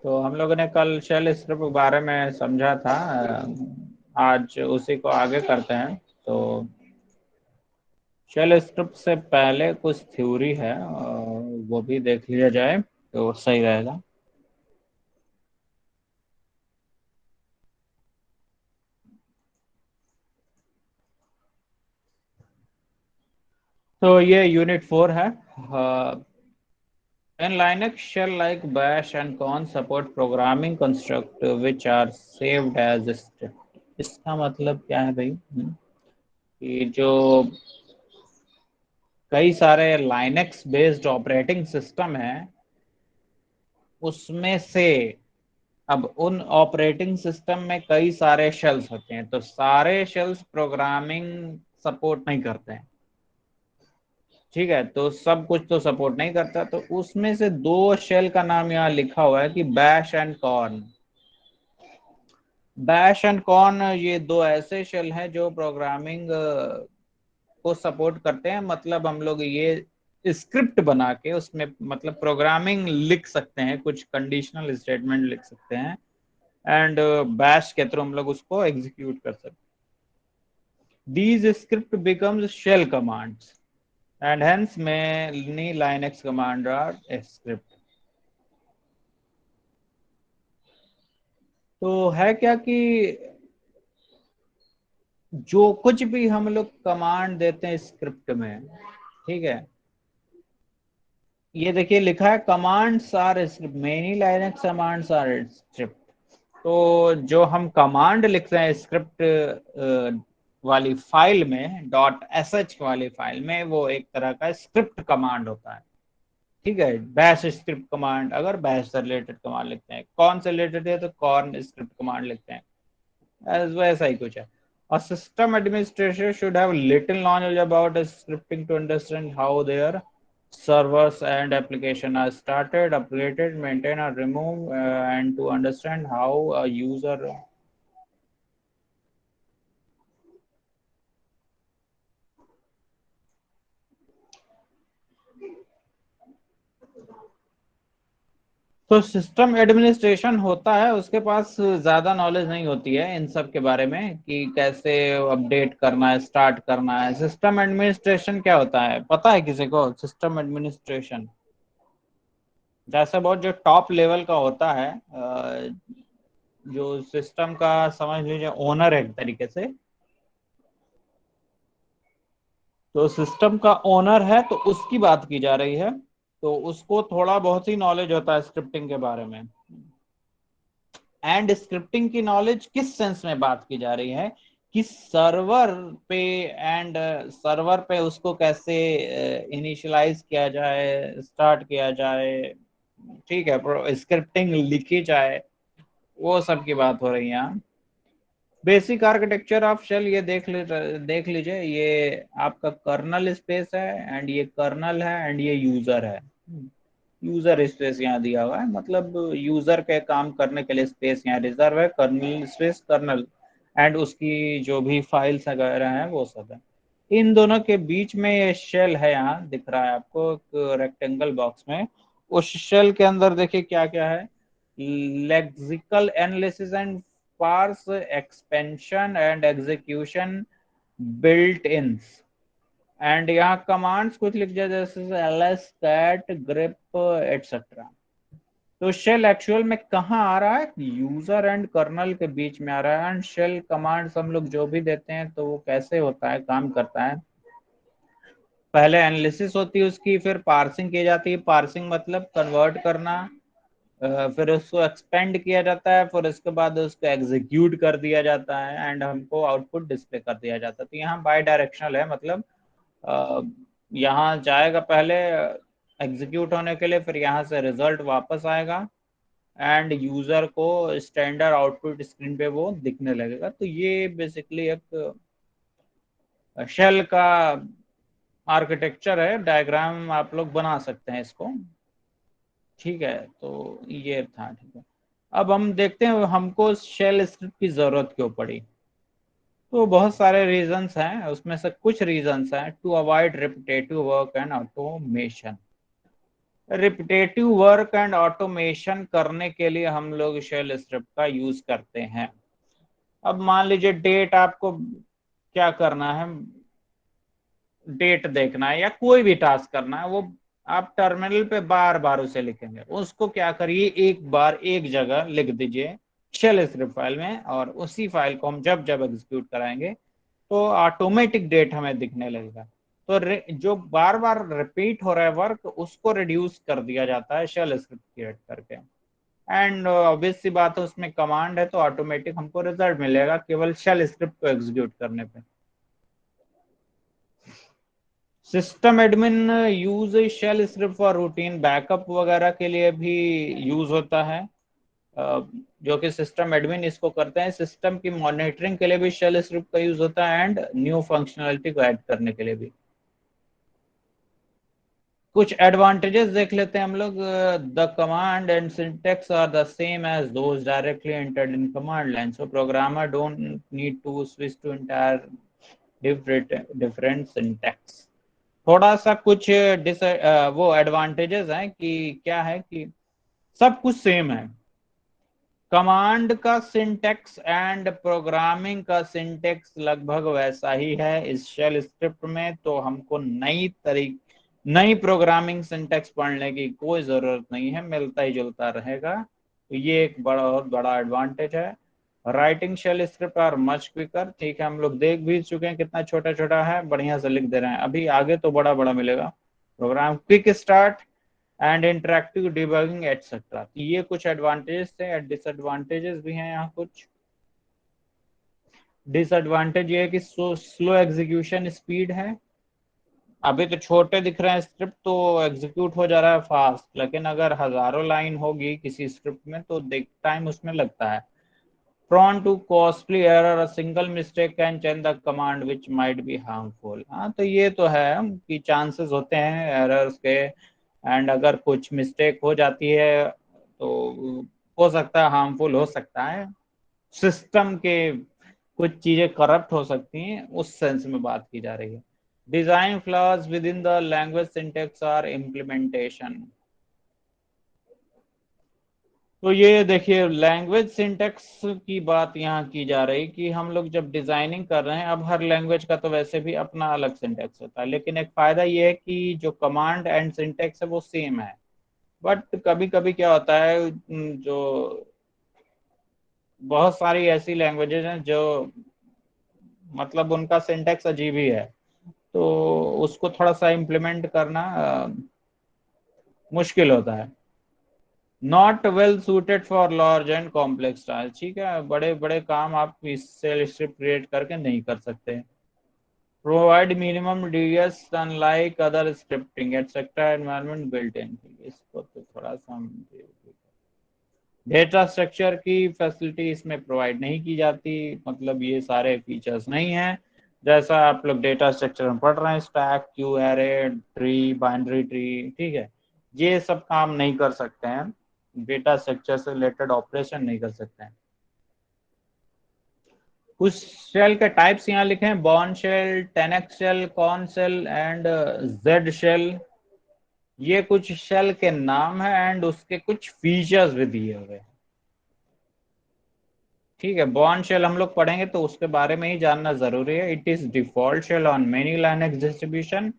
तो हम लोगों ने कल शेल स्क्रिप्ट के बारे में समझा था। आज उसी को आगे करते हैं। तो शेल स्क्रिप्ट से पहले कुछ थ्योरी है, वो भी देख लिया जाए तो सही रहेगा। तो ये यूनिट 4 है। In Linux, shell like bash and con support programming construct which are saved as script। इसका मतलब क्या है भाई? कि जो कई सारे लाइनक्स बेस्ड ऑपरेटिंग सिस्टम है, उसमें से अब उन ऑपरेटिंग सिस्टम में कई सारे शेल्स होते हैं, तो सारे शेल्स प्रोग्रामिंग सपोर्ट नहीं करते हैं। ठीक है, तो सब कुछ तो सपोर्ट नहीं करता, तो उसमें से दो शेल का नाम यहाँ लिखा हुआ है कि bash and corn. Bash and corn ये दो ऐसे शेल हैं जो प्रोग्रामिंग को सपोर्ट करते हैं। मतलब हम लोग ये स्क्रिप्ट बना के उसमें मतलब प्रोग्रामिंग लिख सकते हैं, कुछ कंडीशनल स्टेटमेंट लिख सकते हैं, एंड बैश के थ्रू हम लोग उसको एग्जीक्यूट कर सकते हैं। These script becomes shell commands and hence many Linux command are script। तो है क्या कि जो कुछ भी हम लोग कमांड देते हैं स्क्रिप्ट में, ठीक है, ये देखिए लिखा है commands are script, many Linux commands are script. तो जो हम कमांड लिखते हैं स्क्रिप्ट वाली फाइल में, डॉट एस एच वाली फाइल में, वो एक तरह का स्क्रिप्ट कमांड होता है। ठीक है, बैश स्क्रिप्ट कमांड, अगर बैश से रिलेटेड कमांड लिखते हैं, कौन से रिलेटेड है तो कॉर्न स्क्रिप्ट कमांड लिखते हैं। वैसा ही कुछ है। A system administrator should have little knowledge about scripting to understand how their servers and application are started, upgraded, maintained, or removed, and to understand how a user। तो system administration होता है, उसके पास ज्यादा नॉलेज नहीं होती है इन सब के बारे में कि कैसे अपडेट करना है, स्टार्ट करना है। सिस्टम एडमिनिस्ट्रेशन क्या होता है पता है किसी को? सिस्टम एडमिनिस्ट्रेशन जैसे बहुत जो टॉप लेवल का होता है, जो सिस्टम का समझ लीजिए ओनर है एक तरीके से। तो सिस्टम का ओनर है तो उसकी बात की जा रही है, तो उसको थोड़ा बहुत ही नॉलेज होता है स्क्रिप्टिंग के बारे में। एंड स्क्रिप्टिंग की नॉलेज किस सेंस में बात की जा रही है कि सर्वर पे, एंड सर्वर पे उसको कैसे इनिशियलाइज किया जाए, स्टार्ट किया जाए, ठीक है, स्क्रिप्टिंग लिखी जाए, वो सब की बात हो रही है यहाँ। बेसिक आर्किटेक्चर ऑफ शेल ये देख लीजिए, ये आपका कर्नल स्पेस है, एंड ये कर्नल है, एंड ये यूजर है। यूजर स्पेस यहाँ दिया हुआ है, मतलब यूजर के काम करने के लिए स्पेस यहाँ रिजर्व है, कर्नल स्पेस कर्नल, एंड उसकी जो भी फाइल्स वगैरह हैं वो सब है। इन दोनों के बीच में ये शेल है, यहाँ दिख रहा है आपको एक रेक्टेंगल बॉक्स में। उस शेल के अंदर देखिए क्या क्या है। Lexical analysis and parse, expansion and execution, built in, and यहाँ कमांड्स कुछ लिख जाए जैसे ls cat grep एटसेट्रा। तो शेल एक्चुअल में कहाँ आ रहा है? यूजर एंड कर्नल के बीच में आ रहा है। एंड शेल कमांड्स हम लोग जो भी देते हैं तो वो कैसे होता है, काम करता है। पहले एनालिसिस होती है उसकी, फिर पार्सिंग की जाती है। पार्सिंग मतलब कन्वर्ट करना, फिर उसको एक्सपेंड किया जाता है, फिर उसके बाद उसको एग्जीक्यूट कर दिया जाता है, एंड हमको आउटपुट डिस्प्ले कर दिया जाता है। तो यहाँ बाई डायरेक्शनल है, मतलब यहाँ जाएगा पहले एग्जीक्यूट होने के लिए, फिर यहाँ से रिजल्ट वापस आएगा, एंड यूजर को स्टैंडर्ड आउटपुट स्क्रीन पे वो दिखने लगेगा। तो ये बेसिकली एक शेल का आर्किटेक्चर है, डायग्राम आप लोग बना सकते हैं इसको। ठीक है, तो ये था। ठीक है, अब हम देखते हैं हमको शेल स्क्रिप्ट की जरूरत क्यों पड़ी। तो बहुत सारे रीजंस हैं, उसमें से कुछ रीजंस हैं to avoid repetitive work and automation. Repetitive work and automation करने के लिए हम लोग शेल स्क्रिप्ट का यूज करते हैं। अब मान लीजिए डेट आपको क्या करना है, डेट देखना है या कोई भी टास्क करना है, वो आप टर्मिनल पे बार बार उसे लिखेंगे। उसको क्या करिए, एक बार एक जगह लिख दीजिए शेल स्क्रिप्ट फाइल में, और उसी फाइल को हम जब जब एग्जीक्यूट कराएंगे तो ऑटोमेटिक डेट हमें दिखने लगेगा। तो जो बार बार रिपीट हो रहा है वर्क, उसको रिड्यूस कर दिया जाता है शेल स्क्रिप्ट क्रिएट करके। एंड ऑब्वियस सी बात है, उसमें कमांड है तो ऑटोमेटिक हमको रिजल्ट मिलेगा केवल शेल स्क्रिप्ट को एग्जीक्यूट करने पे। System admin use shell script for routine backup वगैरह के लिए भी यूज होता है, जो कि सिस्टम एडमिन इसको करते हैं। सिस्टम की मॉनिटरिंग के लिए भी शेल स्क्रिप्ट का यूज होता है, एंड न्यू फंक्शनलिटी को ऐड करने के लिए भी। कुछ एडवांटेजेस देख लेते हैं हम लोग। The command and syntax are the same as those directly entered in command line, so programmer don't need to switch to entire different syntax. थोड़ा सा कुछ वो एडवांटेजेस हैं कि क्या है कि सब कुछ सेम है। कमांड का सिंटेक्स एंड प्रोग्रामिंग का सिंटेक्स लगभग वैसा ही है इस शेल स्क्रिप्ट में, तो हमको नई प्रोग्रामिंग सिंटेक्स पढ़ने की कोई जरूरत नहीं है, मिलता ही जुलता रहेगा। तो ये एक बहुत बड़ा एडवांटेज है। Writing shell script are much quicker, ठीक है, हम लोग देख भी चुके हैं कितना छोटा छोटा है, बढ़िया से लिख दे रहे हैं। अभी आगे तो बड़ा बड़ा मिलेगा। Program quick start and interactive debugging etcetera, ये कुछ एडवांटेजेस थे। डिसएडवांटेजेस भी हैं यहाँ कुछ। डिसएडवांटेज ये है कि स्लो एग्जीक्यूशन स्पीड है। अभी तो छोटे दिख रहे हैं स्क्रिप्ट, तो एग्जीक्यूट हो जा रहा है फास्ट, लेकिन अगर हजारों लाइन होगी किसी स्क्रिप्ट में तो देख टाइम उसमें लगता है। prone to costly error, a single mistake can change the command which might be harmful। हाँ तो ये तो है कि चांसेस होते हैं एरर्स के, एंड अगर कुछ मिस्टेक हो जाती है तो हो सकता है हार्मफुल हो सकता है, सिस्टम के कुछ चीजें करप्ट हो सकती हैं, उस सेंस में बात की जा रही है। Design flaws within the language syntax और इम्प्लीमेंटेशन। तो ये देखिए लैंग्वेज सिंटेक्स की बात यहाँ की जा रही कि हम लोग जब डिजाइनिंग कर रहे हैं, अब हर लैंग्वेज का तो वैसे भी अपना अलग सिंटेक्स होता है, लेकिन एक फायदा ये है कि जो कमांड एंड सिंटेक्स है वो सेम है। बट कभी कभी क्या होता है, जो बहुत सारी ऐसी लैंग्वेजेस हैं जो मतलब उनका सिंटेक्स अजीब ही है, तो उसको थोड़ा सा इम्प्लीमेंट करना मुश्किल होता है। Not well suited for large and complex task, ठीक है, बड़े बड़े काम आप इससे स्क्रिप्ट क्रिएट करके नहीं कर सकते। Provide minimum DS unlike other scripting etcetera environment built in, इसको तो थोड़ा सा हम डेटा स्ट्रक्चर की फैसिलिटी इसमें प्रोवाइड नहीं की जाती, मतलब ये सारे फीचर्स नहीं है जैसा आप लोग डेटा स्ट्रक्चर में पढ़ रहे हैं, stack, Q, array, tree, binary tree, ठीक है, ये सब काम नहीं कर सकते हैं, डेटा स्ट्रक्चर से रिलेटेड ऑपरेशन नहीं कर सकते हैं। कुछ शेल के टाइप्स यहाँ लिखे हैं, Bourne shell, Tenex shell, Korn shell and Z shell. ये कुछ शेल के नाम है एंड उसके कुछ फीचर्स भी दिए हुए हैं। ठीक है, बॉर्न शेल हम लोग पढ़ेंगे तो उसके बारे में ही जानना जरूरी है। It is default shell on many Linux distribution.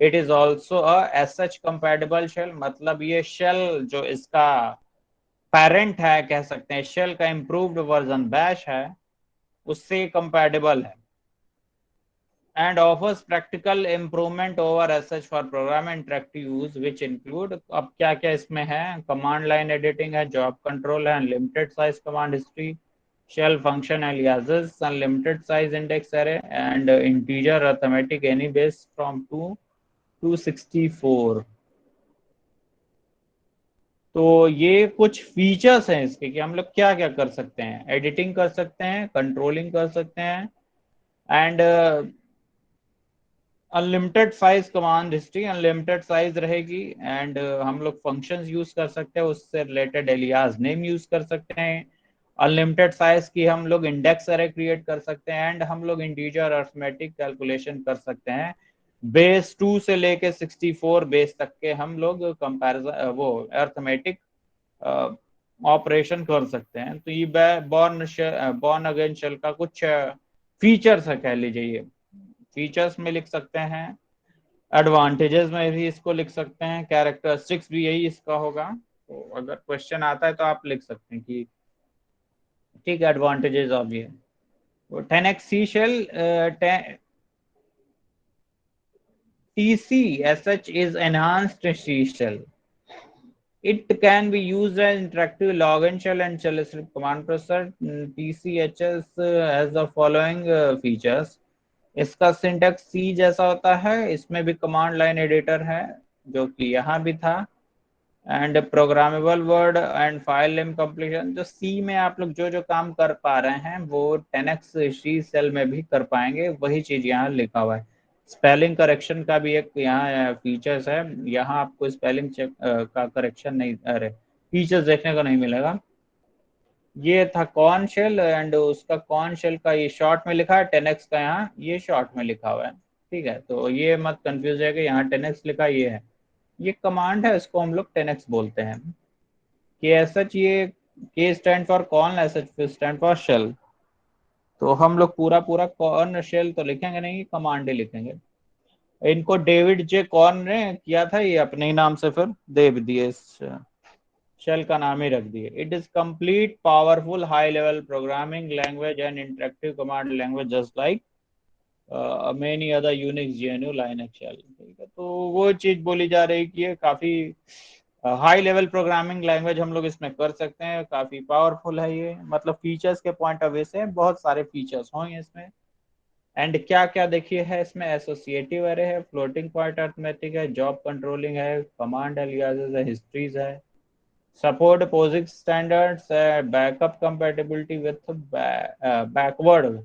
It is also a sh compatible shell, मतलब ये शेल जो इसका पेरेंट है कह सकते हैं, शेल का इम्प्रूव्ड वर्जन बैश है, उससे कंपैटिबल है। And offers practical improvement over sh for program interactive use which include, अब क्या क्या इसमें है, कमांड लाइन एडिटिंग है, जॉब कंट्रोल है, unlimited size command history, shell function aliases, unlimited size index array, and integer arithmetic any base from 2 to 64। तो ये कुछ फीचर्स हैं इसके कि हम लोग क्या क्या कर सकते हैं, एडिटिंग कर सकते हैं, कंट्रोलिंग कर सकते हैं, and unlimited size command history unlimited size रहेगी, एंड हम लोग फंक्शंस यूज कर सकते हैं, उससे रिलेटेड एलियास नेम यूज कर सकते हैं। अनलिमिटेड साइज की हम लोग इंडेक्स अरे क्रिएट कर सकते हैं, एंड हम लोग इंटीजर अरिथमेटिक कैलकुलेशन कर सकते हैं बेस 2 से लेके 64 बेस तक के हम लोग कंपैरिजन वो अर्थमेटिक ऑपरेशन कर सकते हैं। तो ये बॉर्न अगेन शेल का कुछ फीचर्स है कह लीजिए, ये फीचर्स में लिख सकते हैं, एडवांटेजेस में भी इसको लिख सकते हैं, कैरेक्टरिस्टिक्स भी यही इसका होगा। तो अगर क्वेश्चन आता है तो आप लिख सकते हैं कि ठीक है एडवांटेजेस ऑफ ये। तो 10x C shell, TC as such is enhanced C shell. It can be used as interactive login shell and shell script command processor. TCHS has the following features. इसका सिंटेक्स सी जैसा होता है, इसमें भी command line editor है जो कि यहाँ भी था, and programmable word and file name completion. जो सी में आप लोग जो जो काम कर पा रहे हैं वो 10x सी सेल में भी कर पाएंगे, वही चीज यहाँ लिखा हुआ है। स्पेलिंग करेक्शन का भी एक यहाँ फीचर्स है, यहाँ आपको स्पेलिंग चेक का करेक्शन नहीं, अरे फीचर्स देखने को नहीं मिलेगा। ये था कॉर्न शेल, एंड उसका कॉर्न शेल का ये शॉर्ट में लिखा है, 10x का यहाँ ये शॉर्ट में लिखा हुआ है। ठीक है, तो ये मत कंफ्यूज है कि यहाँ 10x लिखा ये है, ये कमांड है, इसको हम लोग 10x बोलते हैं। कि ऐसा ये के स्टैंड फॉर कॉर्न, ऐसा स्टैंड फॉर शेल। तो हम लोग पूरा पूरा कॉर्न शेल तो लिखेंगे नहीं, कमांड ही लिखेंगे। इनको डेविड जे कॉर्न ने किया था, ये अपने ही नाम से फिर दे भी दिए, इस शेल का नाम ही रख दिए। It is complete powerful high level programming language and interactive command language just like many other Unix GNU Linux shell. ठीक है, तो वो चीज बोली जा रही है कि ये काफी हाई लेवल प्रोग्रामिंग लैंग्वेज हम लोग इसमें कर सकते हैं, काफी पावरफुल है ये, मतलब फीचर्स के पॉइंट ऑफ व्यू से बहुत सारे फीचर्स होंगे इसमें। एंड क्या क्या देखिए है इसमें, एसोसिएटिव अरे है, फ्लोटिंग पॉइंट अरिथमेटिक है, जॉब कंट्रोलिंग है, कमांड एलियासेस है, हिस्ट्रीज है, सपोर्ट पोजिक्स स्टैंडर्ड्स है, backup compatibility with backward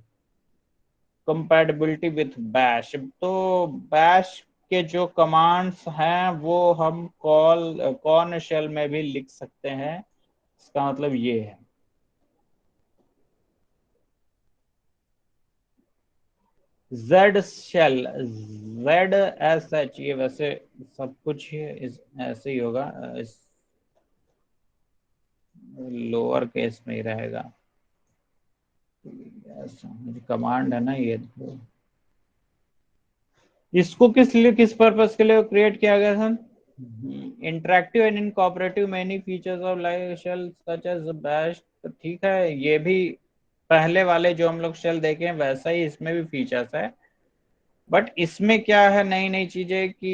compatibility with bash. तो बैश के जो कमांड्स हैं वो हम कॉर्न शेल में भी लिख सकते हैं, इसका मतलब ये है। Z shell, Z S H, ये वैसे सब कुछ ऐसे ही होगा, इस लोअर केस में ही रहेगा। कमांड है ना ये, तो इसको किस लिए, किस पर्पस के लिए क्रिएट किया गया था? Interactive and incorporative many features of live shell such as Bash. तो ठीक है, ये भी पहले वाले जो हम लोग शेल देखे हैं वैसा ही इसमें भी फीचर्स है, बट इसमें क्या है नई नई चीजें कि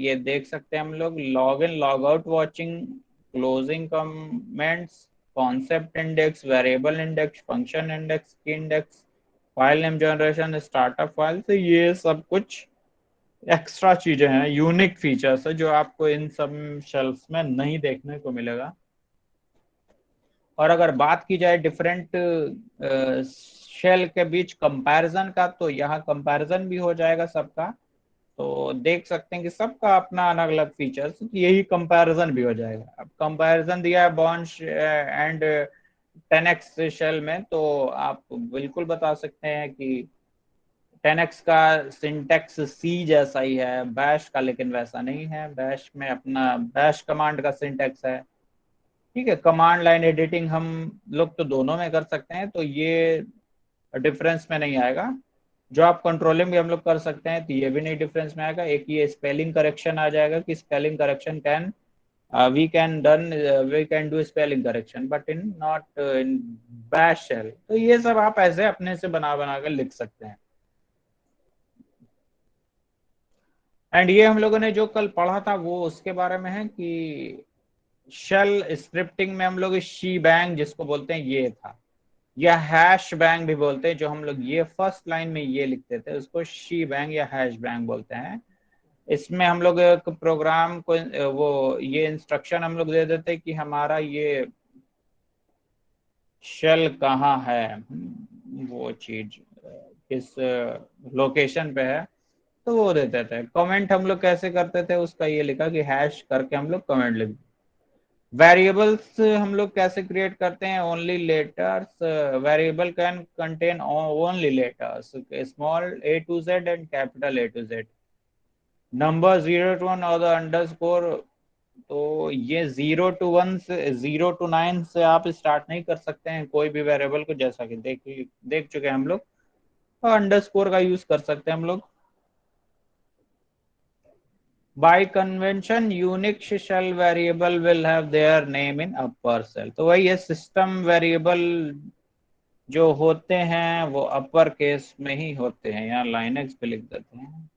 ये देख सकते हैं हम लोग, log in log out watching, closing comments, concept index, variable index, function index, key index, file name generation, startup file. तो ये सब कुछ एक्स्ट्रा चीजें हैं, यूनिक फीचर्स है जो आपको इन सब शेल्स में नहीं देखने को मिलेगा। और अगर बात की जाए डिफरेंट शेल के बीच कंपैरिजन का, तो यहाँ कंपैरिजन भी हो जाएगा सबका। तो देख सकते हैं कि सबका अपना अलग अलग फीचर्स, यही कंपैरिजन भी हो जाएगा। अब कंपैरिजन दिया है बॉन्ड एंड 10x शेल में, तो आप बिल्कुल बता सकते हैं कि 10x का सिंटेक्स सी जैसा ही है बैश का, लेकिन वैसा नहीं है, बैश में अपना बैश कमांड का सिंटेक्स है। ठीक है, कमांड लाइन एडिटिंग हम लोग तो दोनों में कर सकते हैं, तो ये डिफरेंस में नहीं आएगा। जॉब कंट्रोलिंग भी हम लोग कर सकते हैं, तो ये भी नहीं डिफरेंस में आएगा। एक ये स्पेलिंग करेक्शन आ जाएगा कि spelling correction can we can do spelling correction but in not in Bash shell. तो ये सब आप ऐसे अपने से बना बना कर लिख सकते हैं। एंड ये हम लोगों ने जो कल पढ़ा था वो उसके बारे में है कि शेल स्क्रिप्टिंग में हम लोग शी बैंग जिसको बोलते हैं ये था, या हैश बैंग भी बोलते हैं, जो हम लोग ये फर्स्ट लाइन में ये लिखते थे उसको शी बैंग या हैश बैंग बोलते हैं। इसमें हम लोग एक प्रोग्राम को वो ये इंस्ट्रक्शन हम लोग दे देते कि हमारा ये शेल कहाँ है, वो चीज किस लोकेशन पे है, तो वो दे देते हैं। कमेंट हम लोग कैसे करते थे उसका ये लिखा कि हैश करके हम लोग कमेंट लिख। वेरिएबल्स हम लोग कैसे क्रिएट करते हैं, only letters, variable can contain only letters, small A to Z and capital A to Z. Number 0 to 1 और द अंडरस्कोर। तो ये 0 to 1 से 0 to 9 से आप स्टार्ट नहीं कर सकते हैं कोई भी वेरिएबल को, जैसा कि देख देख चुके हैं हम लोग। और अंडरस्कोर का यूज कर सकते हैं हम लोग। By convention Unix shell variable will have their name in upper cell. तो वही है, सिस्टम वेरिएबल जो होते हैं वो अपर केस में ही होते हैं। यहाँ लाइनेक्स पे लिख देते हैं।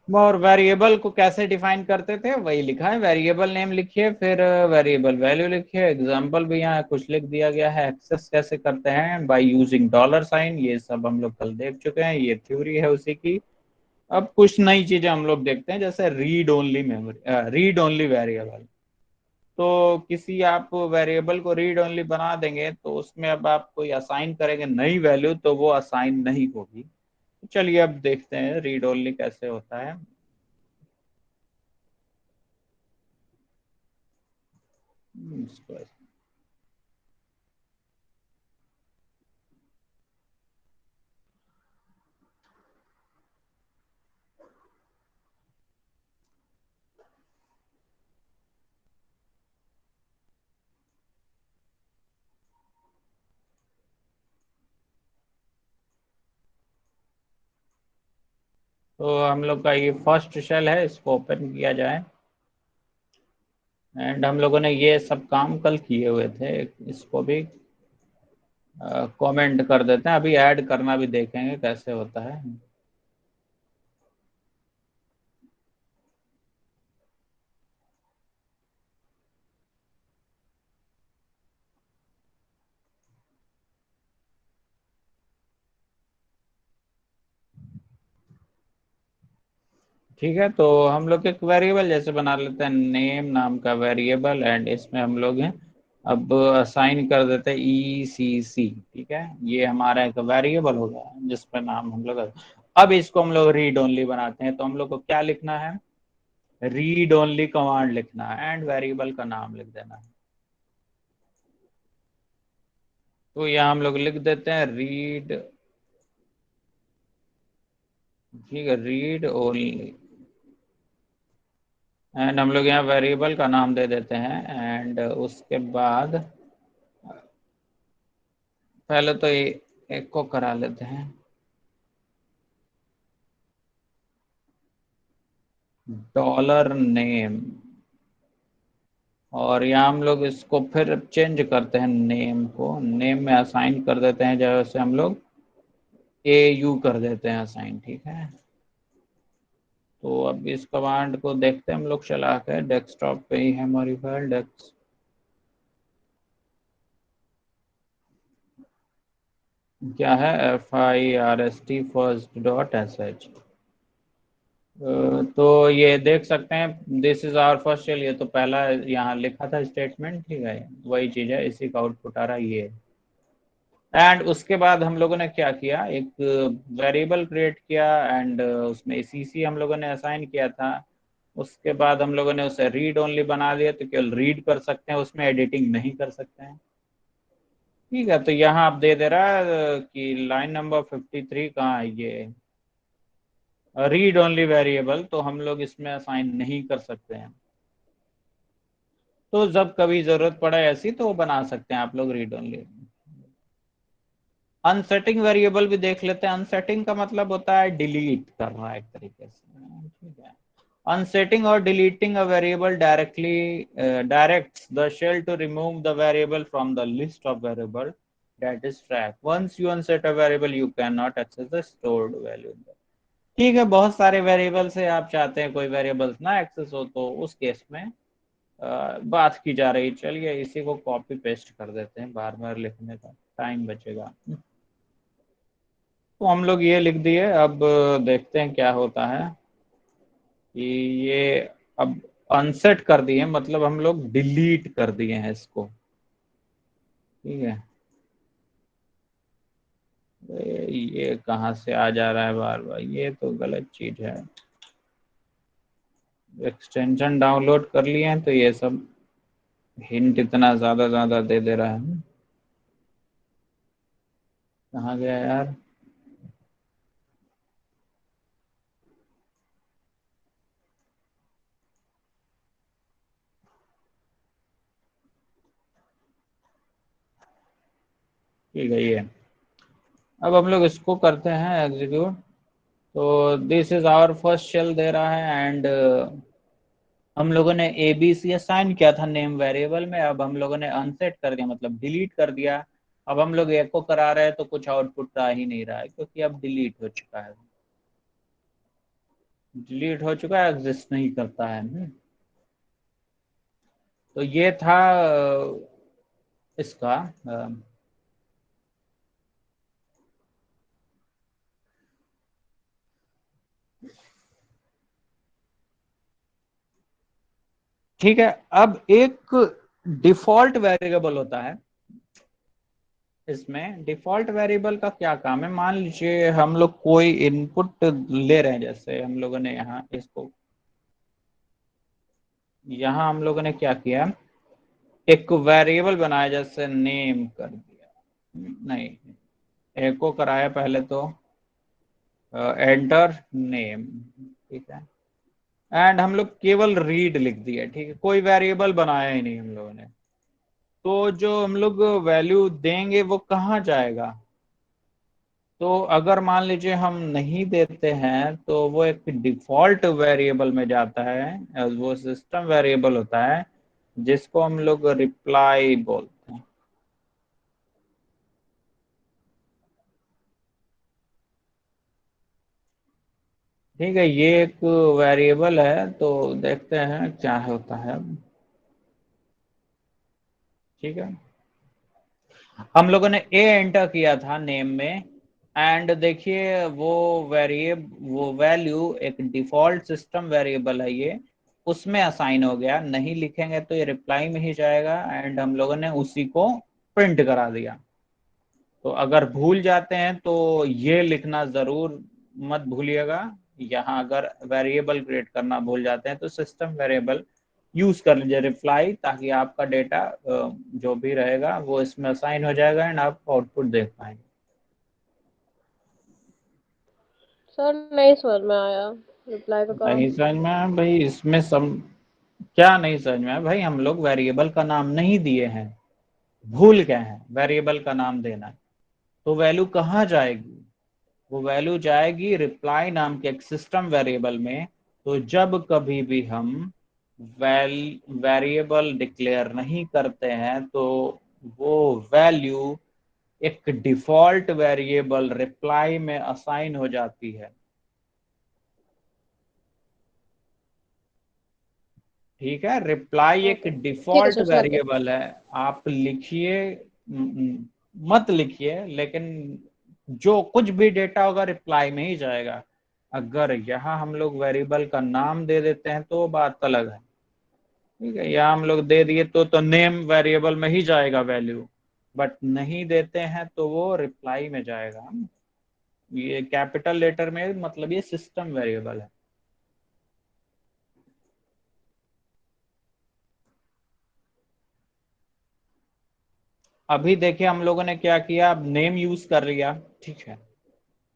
और वेरिएबल को कैसे डिफाइन करते थे वही लिखा है, वेरिएबल नेम लिखिए, फिर वेरिएबल वैल्यू लिखिए। एग्जांपल भी यहाँ कुछ लिख दिया गया है। एक्सेस कैसे करते हैं, बाय यूजिंग डॉलर साइन। ये सब हम लोग कल देख चुके हैं, ये थ्योरी है उसी की। अब कुछ नई चीजें हम लोग देखते हैं, जैसे read only memory, read only variable. तो किसी आप वेरिएबल को रीड ओनली बना देंगे तो उसमें अब आप कोई असाइन करेंगे नई वैल्यू तो वो असाइन नहीं होगी। चलिए अब देखते हैं रीड ओनली कैसे होता है। इसको तो हम लोग का ये फर्स्ट शेल है, इसको ओपन किया जाए। एंड हम लोगों ने ये सब काम कल किए हुए थे, इसको भी कमेंट कर देते हैं। अभी ऐड करना भी देखेंगे कैसे होता है। ठीक है, तो हम लोग एक वेरिएबल जैसे बना लेते हैं, नेम नाम का वेरिएबल। एंड इसमें हम लोग हैं अब असाइन कर देते हैं ECC। ठीक है, ये हमारा एक वेरिएबल होगा जिसपे नाम हम लोग। अब इसको हम लोग रीड ओनली बनाते हैं, तो हम लोग को क्या लिखना है, रीड ओनली कमांड लिखना है एंड वेरिएबल का नाम लिख देना है। तो यहाँ हम लोग लिख देते हैं रीड। ठीक है, रीड ओनली। एंड हम लोग यहाँ वेरिएबल का नाम दे देते हैं। एंड उसके बाद पहले तो ये एक को करा लेते हैं, डॉलर नेम। और यहाँ हम लोग इसको फिर चेंज करते हैं, नेम को नेम में असाइन कर देते हैं, जैसे हम लोग AU कर देते हैं असाइन। ठीक है, तो अब इस कमांड को देखते हैं हम लोग चला के। डेस्कटॉप पे ही है हमारी फाइल डेस्क। क्या है, FIRST फर्स्ट डॉट sh। तो ये देख सकते हैं, this is our first shell. ये तो पहला यहाँ लिखा था स्टेटमेंट। ठीक है, वही चीज है, इसी का आउटपुट आ रहा है ये। एंड उसके बाद हम लोगों ने क्या किया, एक वेरिएबल क्रिएट किया। एंड उसमें CC हम लोगों ने असाइन किया था। उसके बाद हम लोगों ने उसे रीड ओनली बना दिया, तो केवल रीड कर सकते हैं, उसमें एडिटिंग नहीं कर सकते हैं। ठीक है, तो यहाँ आप दे दे रहा है कि लाइन नंबर 53 कहाँ है, ये रीड ओनली वेरिएबल, तो हम लोग इसमें असाइन नहीं कर सकते हैं। तो जब कभी जरूरत पड़े ऐसी तो बना सकते हैं आप लोग रीड ओनली। अनसेटिंग वेरिएबल भी देख लेते हैं। अनसेटिंग का मतलब होता है डिलीट करना एक तरीके से। ठीक है, unsetting or deleting a variable directs the shell to remove the variable from the list of variable that is tracked. Once you unset a variable you cannot access the stored value. ठीक है, बहुत सारे variable से आप चाहते हैं कोई variables ना एक्सेस हो, तो उस केस में बात की जा रही। चलिए इसी को कॉपी पेस्ट कर देते हैं, बार बार लिखने का टाइम बचेगा। तो हम लोग ये लिख दिए। अब देखते हैं क्या होता है कि ये अब अनसेट कर दिए, मतलब हम लोग डिलीट कर दिए हैं इसको। ठीक है, ये कहाँ से आ जा रहा है बार बार, ये तो गलत चीज है। एक्सटेंशन डाउनलोड कर लिए हैं तो ये सब हिंट इतना ज्यादा ज्यादा दे दे रहा है। कहाँ गया यार? ठीक है, ये अब हम लोग इसको करते हैं एग्जीक्यूट। तो this is our first shell दे रहा है, एंड हम लोगों ने ए बी सी असाइन किया था नेम वेरिएबल में। अब हम लोगों ने अनसेट कर दिया, मतलब डिलीट कर दिया। अब हम लोग एको करा रहे हैं तो कुछ आउटपुट आ ही नहीं रहा है, क्योंकि अब डिलीट हो चुका है। डिलीट हो चुका है, एग्जिस्ट नहीं करता है। तो ये था इसका ठीक है। अब एक डिफॉल्ट वेरिएबल होता है। इसमें डिफॉल्ट वेरिएबल का क्या काम है? मान लीजिए हम लोग कोई इनपुट ले रहे हैं, जैसे हम लोगों ने यहाँ इसको, यहाँ हम लोगों ने क्या किया, एक वेरिएबल बनाया, जैसे नेम कर दिया, नहीं, एको कराया पहले तो एंटर नेम, ठीक है। एंड हम लोग केवल रीड लिख दिया, ठीक है, कोई वेरिएबल बनाया ही नहीं हम लोगों ने। तो जो हम लोग वैल्यू देंगे वो कहाँ जाएगा? तो अगर मान लीजिए हम नहीं देते हैं तो वो एक डिफॉल्ट वेरिएबल में जाता है, वो सिस्टम वेरिएबल होता है, जिसको हम लोग रिप्लाई बोलते हैं। ठीक है, ये एक वेरिएबल है, तो देखते हैं क्या होता है। ठीक है, हम लोगों ने ए एंटर किया था नेम में, एंड देखिए वो वैल्यू एक डिफॉल्ट सिस्टम वेरिएबल है ये, उसमें असाइन हो गया। नहीं लिखेंगे तो ये रिप्लाई में ही जाएगा, एंड हम लोगों ने उसी को प्रिंट करा दिया। तो अगर भूल जाते हैं तो ये लिखना जरूर मत भूलिएगा। यहाँ अगर वेरिएबल क्रिएट करना भूल जाते हैं तो सिस्टम वेरिएबल यूज कर लीजिए रिप्लाई, ताकि आपका डेटा जो भी रहेगा वो इसमें असाइन हो जाएगा एंड आप आउटपुट देख पाएंगे। सर नहीं समझ में आया रिप्लाई का काम। नहीं समझ में आया भाई? इसमें सम क्या नहीं समझ में आया भाई? हम लोग वेरिएबल का नाम नहीं दिए हैं, भूल गए हैं वेरिएबल का नाम देना। तो वैल्यू कहाँ जाएगी? वो वैल्यू जाएगी रिप्लाई नाम के एक सिस्टम वेरिएबल में। तो जब कभी भी हम वेरिएबल डिक्लेयर नहीं करते हैं तो वो वैल्यू एक डिफॉल्ट वेरिएबल रिप्लाई में असाइन हो जाती है। ठीक है, रिप्लाई एक ओके ठीक है डिफॉल्ट सर, समझ गया। वेरिएबल है। आप लिखिए, मत लिखिए, लेकिन जो कुछ भी डेटा होगा रिप्लाई में ही जाएगा। अगर यहाँ हम लोग वेरिएबल का नाम दे देते हैं तो बात अलग है। ठीक है, यहाँ हम लोग दे दिए तो नेम वेरिएबल में ही जाएगा वैल्यू, बट नहीं देते हैं तो वो रिप्लाई में जाएगा। ये कैपिटल लेटर में, मतलब ये सिस्टम वेरिएबल है। अभी देखिए हम लोगों ने क्या किया, अब नेम यूज कर लिया। ठीक है,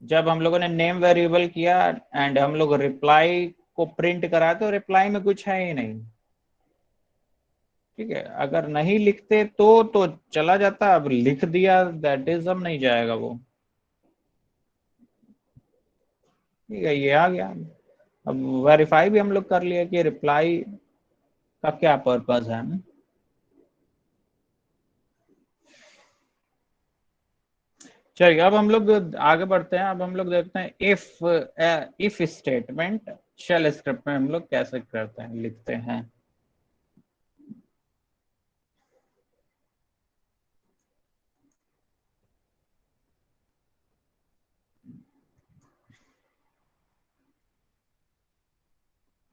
जब हम लोगों ने नेम वेरिएबल किया एंड हम लोग रिप्लाई को प्रिंट करा, तो रिप्लाई में कुछ है ही नहीं। ठीक है, अगर नहीं लिखते तो चला जाता, अब लिख दिया, दैट इज, अब नहीं जाएगा वो। ठीक है, ये आ गया। अब वेरीफाई भी हम लोग कर लिए कि रिप्लाई का क्या पर्पस है। चलिए, अब हम लोग आगे बढ़ते हैं। अब हम लोग देखते हैं इफ स्टेटमेंट शेल स्क्रिप्ट में हम लोग कैसे करते हैं, लिखते हैं।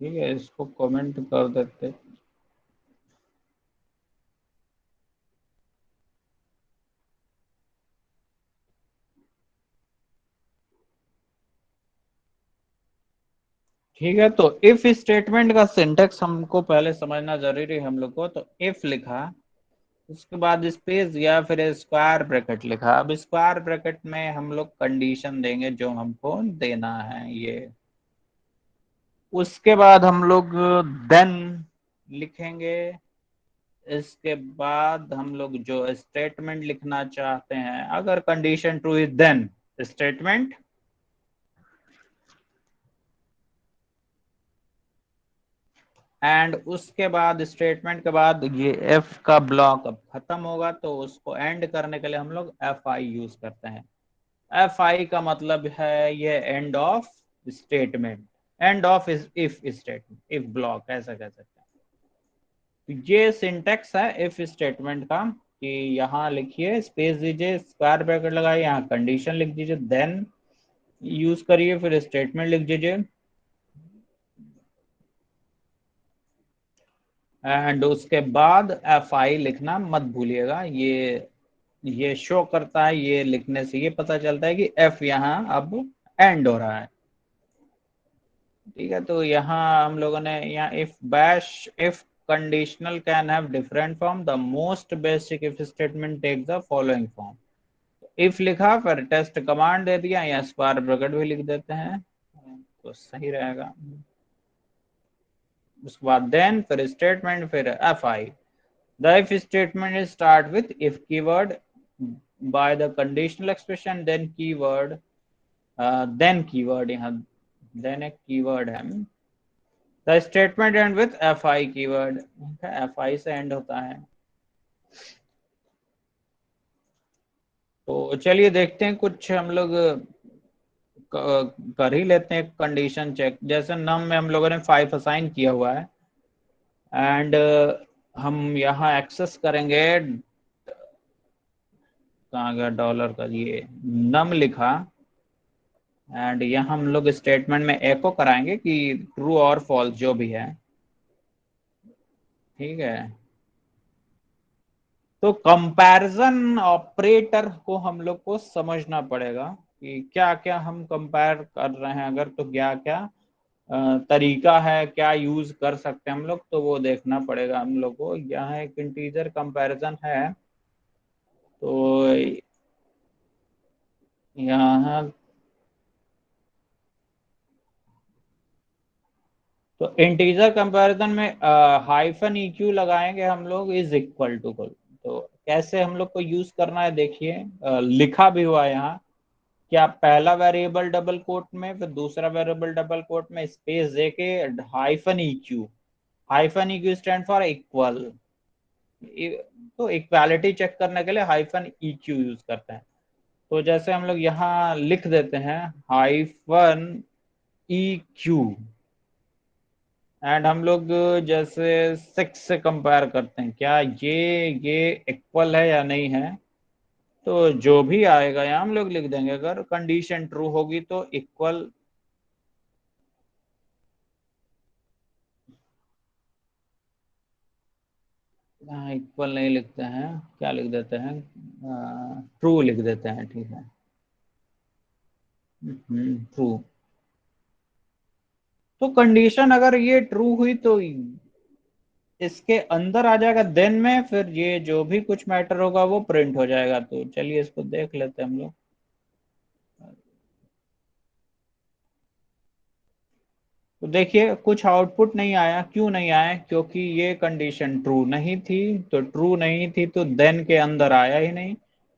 ठीक है, इसको कमेंट कर देते। ठीक है, तो इफ स्टेटमेंट का सिंटेक्स हमको पहले समझना जरूरी है हम लोग को। तो इफ लिखा, उसके बाद स्पेस या फिर स्क्वायर ब्रैकेट लिखा। अब स्क्वायर ब्रैकेट में हम लोग कंडीशन देंगे जो हमको देना है ये। उसके बाद हम लोग देन लिखेंगे। इसके बाद हम लोग जो स्टेटमेंट लिखना चाहते हैं, अगर condition true is then statement, and उसके बाद स्टेटमेंट के बाद ये एफ का ब्लॉक अब खत्म होगा, तो उसको एंड करने के लिए हम लोग एफ आई यूज करते हैं। एफ आई का मतलब है ये end of statement, end of if statement, if block ऐसा कह सकते हैं। तो ये सिंटेक्स है इफ स्टेटमेंट का, कि यहाँ लिखिए, स्पेस दीजिए, स्क्वायर ब्रैकेट लगाइए, यहाँ कंडीशन लिख दीजिए, देन यूज करिए, फिर स्टेटमेंट लिख दीजिए, एंड उसके बाद एफ आई लिखना मत भूलिएगा। ये शो करता है, ये लिखने से ये पता चलता है कि एफ यहाँ अब एंड हो रहा है। ठीक है, तो यहाँ हम लोगों ने यहाँ if Bash if conditional can have different form, the most basic if statement take the following form. If लिखा, फिर टेस्ट कमांड दे दिया, या स्क्वायर ब्रैकेट भी लिख देते हैं तो सही रहेगा। उसके बाद देन, फिर स्टेटमेंट, फिर F I. The if statement is start with if keyword by the conditional expression, then keyword, यहाँ देन एक कीवर्ड है। The statement end with F I keyword, F I से एंड होता है। तो चलिए देखते हैं, कुछ हम लोग कर ही लेते हैं कंडीशन चेक। जैसे नम में हम लोगों ने 5 असाइन किया हुआ है, एंड हम यहाँ एक्सेस करेंगे, कहाँ गया डॉलर का, ये नम लिखा, एंड यहाँ हम लोग स्टेटमेंट में एको कराएंगे कि ट्रू और फॉल्स जो भी है। ठीक है, तो कंपैरिजन ऑपरेटर को हम लोग को समझना पड़ेगा कि क्या क्या हम कंपेयर कर रहे हैं, अगर तो क्या क्या तरीका है, क्या यूज कर सकते हैं हम लोग, तो वो देखना पड़ेगा हम लोग को। यहाँ एक इंटीजर कंपैरिजन है, तो यहाँ तो इंटीजर कंपैरिजन में हाइफन इक्यू लगाएंगे हम लोग, इज इक्वल टू को। तो कैसे हम लोग को यूज करना है देखिए, लिखा भी हुआ है यहाँ, क्या पहला वेरिएबल डबल कोट में, फिर दूसरा वेरिएबल डबल कोट में स्पेस देके hyphen EQ. Hyphen EQ stand for equal. तो इक्वालिटी चेक करने के लिए हाइफन इक्यू यूज करते हैं। तो जैसे हम लोग यहाँ लिख देते हैं हाइफन ई क्यू, एंड हम लोग जैसे 6 से कंपेयर करते हैं, क्या ये इक्वल है या नहीं है। तो जो भी आएगा यहाँ हम लोग लिख देंगे, अगर कंडीशन ट्रू होगी तो इक्वल, हाँ इक्वल नहीं लिखते हैं, क्या लिख देते हैं, ट्रू लिख देते हैं। ठीक है, ट्रू। तो कंडीशन अगर ये ट्रू हुई तो इसके अंदर आ जाएगा देन में, फिर ये जो भी कुछ मैटर होगा वो प्रिंट हो जाएगा। तो चलिए इसको देख लेते हैं हम लोग। तो देखिए कुछ आउटपुट नहीं आया, क्यों नहीं आया, क्योंकि ये कंडीशन ट्रू नहीं थी। तो ट्रू नहीं थी तो देन के अंदर आया ही नहीं,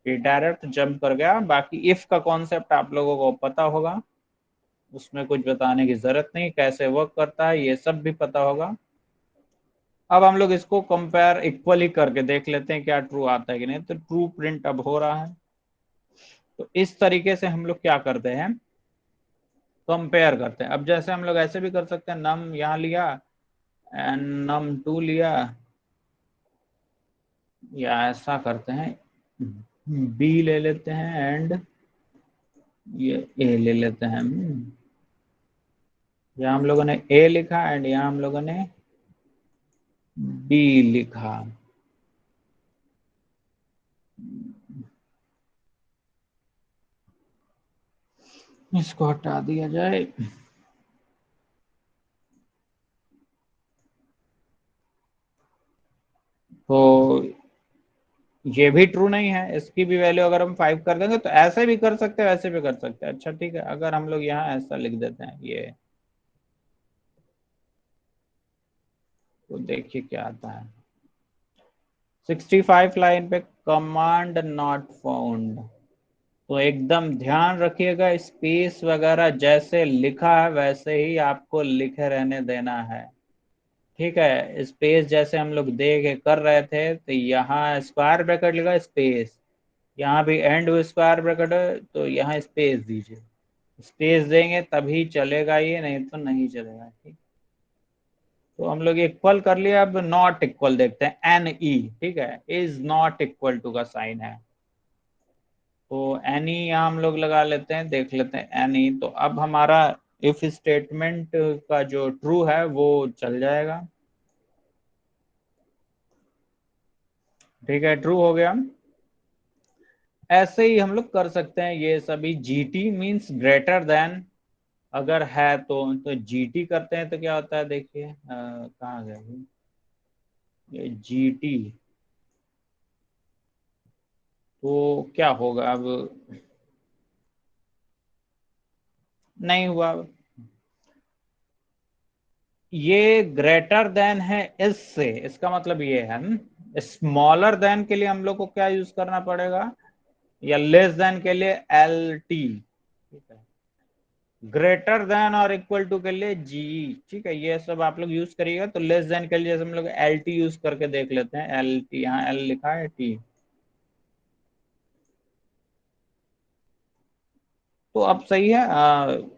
ये डायरेक्ट जंप कर गया। बाकी इफ का कॉन्सेप्ट आप लोगों को पता होगा, उसमें कुछ बताने की जरूरत नहीं, कैसे वर्क करता है ये सब भी पता होगा। अब हम लोग इसको कंपेयर इक्वली करके देख लेते हैं क्या ट्रू आता है कि नहीं। तो ट्रू प्रिंट अब हो रहा है। तो इस तरीके से हम लोग क्या करते हैं, कंपेयर करते हैं। अब जैसे हम लोग ऐसे भी कर सकते हैं, नम यहाँ लिया एंड नम टू लिया, या ऐसा करते हैं, बी ले लेते हैं एंड ये ए ले लेते हैं। यहाँ हम लोगों ने ए लिखा एंड यहाँ हम लोगों ने बी लिखा। इसको हटा दिया जाए। तो ये भी ट्रू नहीं है, इसकी भी वैल्यू अगर हम 5 कर देंगे तो ऐसे भी कर सकते हैं वैसे भी कर सकते हैं। अच्छा ठीक है, अगर हम लोग यहाँ ऐसा लिख देते हैं ये, तो देखिए क्या आता है। 65 लाइन पे कमांड नॉट फाउंड, तो एकदम ध्यान रखिएगा, स्पेस वगैरह जैसे लिखा है वैसे ही आपको लिखे रहने देना है। ठीक है, स्पेस जैसे हम लोग दे के कर रहे थे, तो यहाँ स्क्वायर ब्रैकेट लगा स्पेस, यहाँ भी एंड स्क्वायर ब्रैकेट है तो यहाँ स्पेस दीजिए। स्पेस देंगे तभी चलेगा ये, नहीं तो नहीं चलेगा। ठीक, तो हम लोग इक्वल कर लिया, अब नॉट इक्वल देखते हैं, एन ई, ठीक है, इज नॉट इक्वल टू का साइन है, तो एन ई यहाँ हम लोग लगा लेते हैं, देख लेते हैं एन ई, तो अब हमारा इफ स्टेटमेंट का जो ट्रू है वो चल जाएगा। ठीक है, ट्रू हो गया। ऐसे ही हम लोग कर सकते हैं ये सभी। G T means greater than, अगर है तो जी टी करते हैं तो क्या होता है, देखिए कहाँ गया ये जी टी, तो क्या होगा अब, नहीं हुआ। ये ग्रेटर देन है इस से, इसका मतलब ये है स्मॉलर देन के लिए हम लोग को क्या यूज करना पड़ेगा, या लेस देन के लिए एल टी, ठीक है, ग्रेटर देन और इक्वल टू के लिए जी, ठीक है, ये सब आप लोग यूज करिएगा। तो लेस देन के लिए जैसे हम लोग एल टी यूज करके देख लेते हैं, एल टी, यहाँ एल लिखा है टी, तो अब सही है।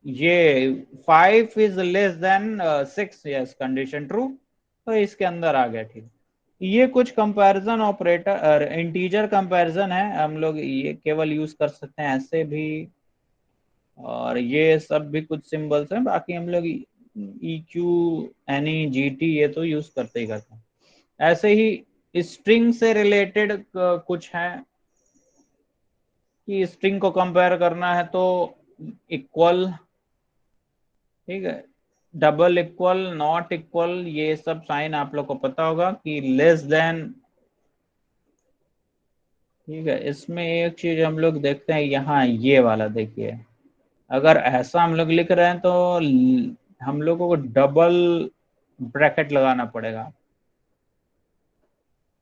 ये 5 is less than 6, yes condition true, तो इसके अंदर आ गया। ठीक, ये कुछ कंपैरिजन ऑपरेटर, इंटीजर कंपैरिजन है, हम लोग ये केवल यूज कर सकते हैं ऐसे भी, और ये सब भी कुछ सिंबल्स हैं, बाकी हम लोग E Q, N E, G T ये तो यूज करते ही करते हैं। ऐसे ही स्ट्रिंग से रिलेटेड कुछ है, कि स्ट्रिंग को कंपेयर करना है तो इक्वल, ठीक है, डबल इक्वल, नॉट इक्वल, ये सब साइन आप लोग को पता होगा, कि लेस देन, ठीक है। इसमें एक चीज हम लोग देखते हैं यहाँ, ये वाला देखिए, अगर ऐसा हम लोग लिख रहे हैं तो हम लोगों को डबल ब्रैकेट लगाना पड़ेगा।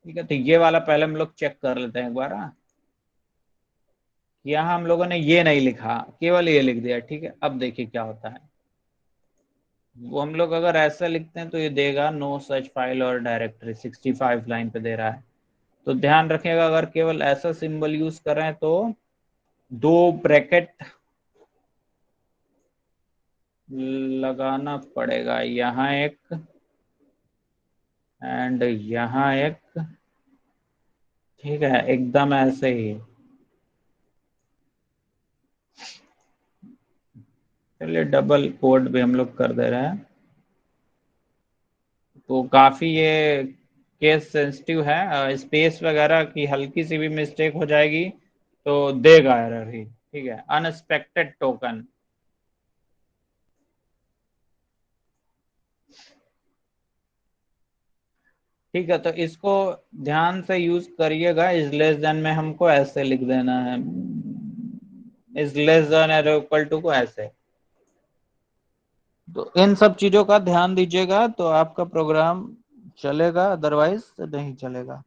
ठीक है, तो ये वाला पहले हम लोग चेक कर लेते हैं एक बार, हाँ। यहाँ हम लोगों ने ये नहीं लिखा, केवल ये लिख दिया। ठीक है, अब देखिए क्या होता है, वो हम लोग अगर ऐसा लिखते हैं तो ये देगा नो सच फाइल और डायरेक्टरी, 65 लाइन पे दे रहा है। तो ध्यान रखिएगा, अगर केवल ऐसा सिंबल यूज कर रहे हैं तो दो ब्रैकेट लगाना पड़ेगा, यहाँ एक एंड यहाँ एक, ठीक है, एकदम ऐसे ही। चलिए डबल कोड भी हम लोग कर दे रहे हैं, तो काफी ये केस सेंसिटिव है, स्पेस वगैरह की हल्की सी भी मिस्टेक हो जाएगी तो देगा एरर ही। ठीक है, अनएक्सपेक्टेड टोकन, ठीक है, तो इसको ध्यान से यूज करिएगा। इज लेस देन में हमको ऐसे लिख देना है, इज लेस देन और इक्वल टू को ऐसे, तो इन सब चीजों का ध्यान दीजिएगा तो आपका प्रोग्राम चलेगा, अदरवाइज नहीं चलेगा।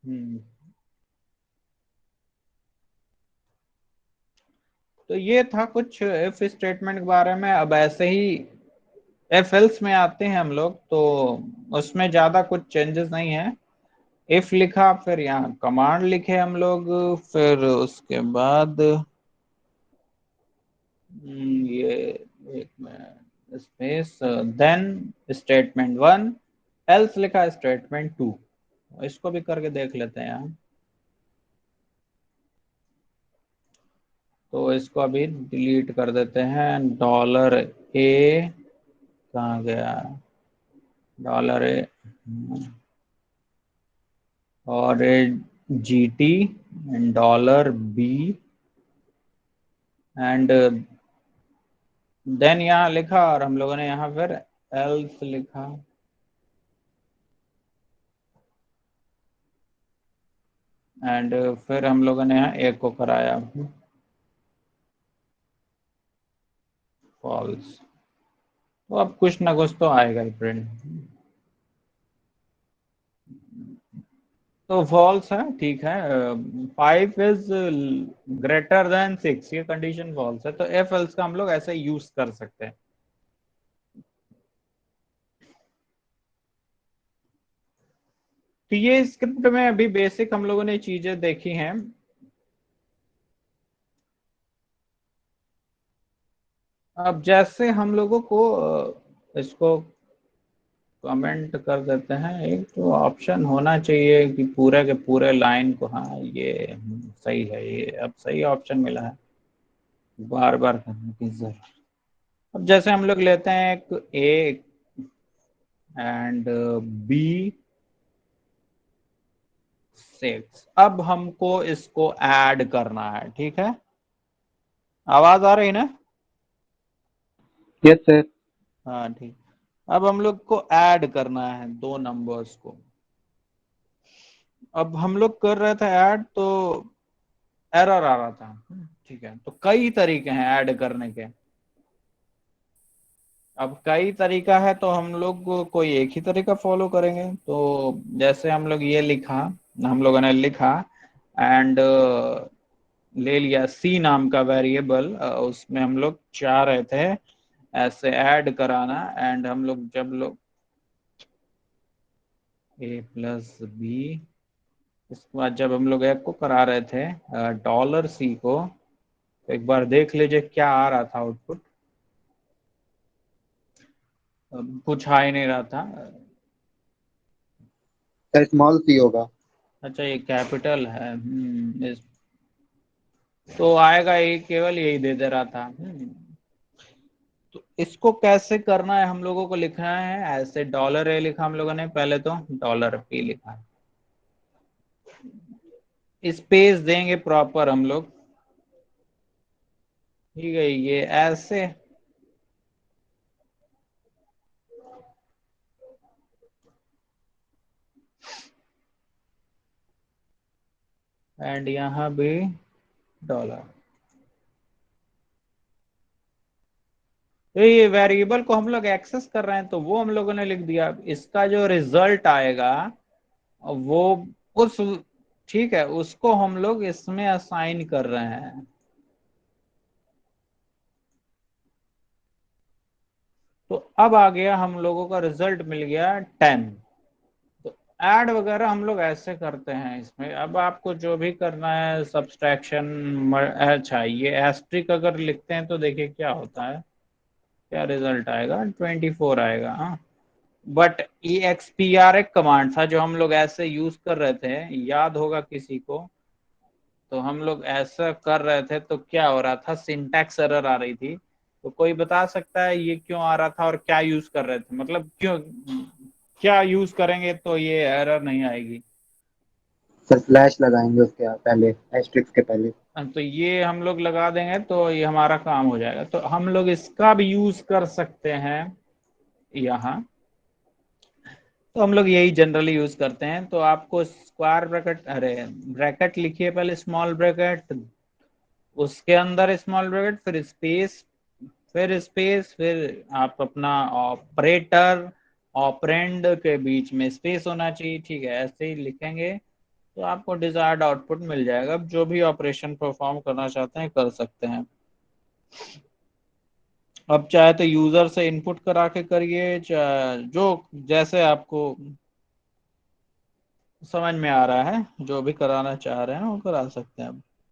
हम्म, तो ये था कुछ इफ स्टेटमेंट के बारे में। अब ऐसे ही एफ एल्स में आते हैं हम लोग, तो उसमें ज्यादा कुछ चेंजेस नहीं है। इफ लिखा, फिर यहाँ कमांड लिखे हम लोग, फिर उसके बाद ये एक minute, space, then statement one, else लिखा स्टेटमेंट टू, इसको भी करके देख लेते हैं यहाँ। तो इसको अभी डिलीट कर देते हैं, डॉलर ए कहाँ गया, डॉलर ए, और G T, dollar B, and then यहाँ लिखा, और हम लोगों ने यहाँ फिर एल्स लिखा, एंड फिर हम लोगों ने यहाँ एक को कराया फॉल्स। तो अब कुछ ना कुछ तो आएगा ही प्रिंट। तो फॉल्स है, ठीक है। 5 इज ग्रेटर देन 6, ये कंडीशन फॉल्स है, तो एफ एल्स का हम लोग ऐसे यूज कर सकते हैं। तो ये स्क्रिप्ट में अभी बेसिक हम लोगों ने चीजें देखी हैं। अब जैसे हम लोगों को इसको कमेंट कर देते हैं, एक तो ऑप्शन होना चाहिए कि पूरे के पूरे लाइन को, हाँ ये सही है, ये अब सही ऑप्शन मिला है, बार बार करने की जरूरत। अब जैसे हम लोग लेते हैं एक ए एंड बी 6, अब हमको इसको ऐड करना है, ठीक है। आवाज आ रही ना? Yes sir. हाँ ठीक। अब हम लोग को ऐड करना है दो नंबर्स को। अब हम लोग कर रहे थे ऐड, तो एरर आ रहा था। ठीक है, तो कई तरीके हैं ऐड करने के। अब कई तरीका है, तो हम लोग कोई एक ही तरीका फॉलो करेंगे। तो जैसे हम लोग ये लिखा, हम लोगों ने लिखा एंड ले लिया सी नाम का वेरिएबल, उसमें हम लोग चाह रहे थे ऐसे ऐड कराना, एंड हम लोग जब लोग ए प्लस बी, इसके बाद जब हम लोग एक को करा रहे थे डॉलर सी को, तो एक बार देख लीजिए क्या आ रहा था आउटपुट। कुछ आ ही नहीं रहा था। सर स्मॉल सी होगा। अच्छा ये कैपिटल है, तो आएगा, ये केवल यही दे दे रहा था। तो इसको कैसे करना है, हम लोगों को लिखना है ऐसे, डॉलर ए लिखा हम लोगों ने पहले, तो डॉलर पी लिखा, स्पेस देंगे प्रॉपर हम लोग, ठीक है, ये ऐसे। एंड यहाँ भी डॉलर। तो ये वेरिएबल को हम लोग एक्सेस कर रहे हैं, तो वो हम लोगों ने लिख दिया। इसका जो रिजल्ट आएगा वो उस, ठीक है, उसको हम लोग इसमें असाइन कर रहे हैं। तो अब आ गया हम लोगों का रिजल्ट मिल गया 10। तो ऐड वगैरह हम लोग ऐसे करते हैं इसमें। अब आपको जो भी करना है सब्सट्रैक्शन, अच्छा ये एस्ट्रिक अगर लिखते हैं तो देखिए क्या होता है, क्या रिजल्ट आएगा, 24 आएगा। हाँ, बट ये एक्सपीआर एक कमांड था जो हम लोग ऐसे यूज कर रहे थे, याद होगा किसी को। तो हम लोग ऐसा कर रहे थे तो क्या हो रहा था, सिंटैक्स एरर आ रही थी। तो कोई बता सकता है ये क्यों आ रहा था और क्या यूज कर रहे थे, मतलब क्यों, क्या यूज करेंगे तो ये एरर नहीं आएगी? सर फ्लैश लगाएंगे उसके पहले, एस्ट्रिक्स के पहले। तो ये हम लोग लगा देंगे तो ये हमारा काम हो जाएगा। तो हम लोग इसका भी यूज कर सकते हैं यहाँ। तो हम लोग यही जनरली यूज करते हैं। तो आपको स्क्वायर ब्रैकेट, अरे ब्रैकेट लिखिए पहले, स्मॉल ब्रैकेट, उसके अंदर स्मॉल ब्रैकेट, फिर स्पेस, फिर स्पेस, फिर आप अपना ऑपरेटर, ऑपरेंड के बीच में स्पेस होना चाहिए, ठीक है, ऐसे ही लिखेंगे तो आपको डिजायर्ड आउटपुट मिल जाएगा। अब जो भी ऑपरेशन परफॉर्म करना चाहते हैं कर सकते हैं। अब चाहे तो यूजर से इनपुट करा के करिए, चाहे जो जैसे आपको समझ में आ रहा है, जो भी कराना चाह रहे हैं वो करा सकते हैं।